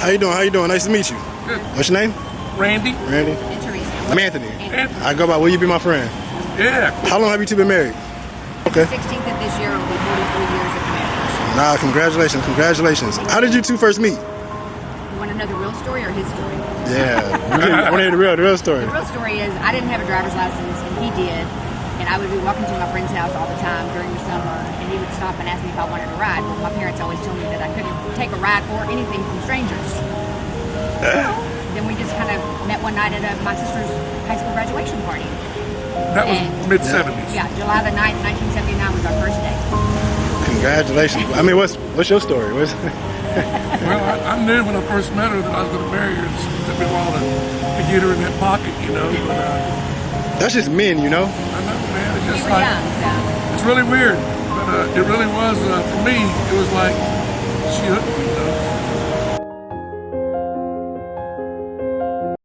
How you doing? How you doing? Nice to meet you. Good. What's your name? Randy? Randy? And Teresa. I'm Anthony. Anthony. I go by, will you be my friend? Yeah. How long have you two been married? Okay. 16th of this year will be 43 years of marriage. Nah, congratulations, congratulations. How did you two first meet? You want to know the real story or his story? Yeah. I want to hear the real story. The real story is I didn't have a driver's license and he did. And I would be walking to my friend's house all the time during the summer, and he would stop and ask me if I wanted a ride. Well, my parents always told me that I couldn't take a ride or anything from strangers. Then we just kind of met one night at my sister's high school graduation party. That was And- mid-70s. Yeah, July the 9th, 1979 was our first date. Congratulations. I mean, what's your story? Well, I knew when I first met her that I was going to marry her. It took me a while to get her in that pocket, you know. But That's just men, you know? I know, man. It's We just were like, young, so. it's really weird. But it really was, for me, it was like she hooked me.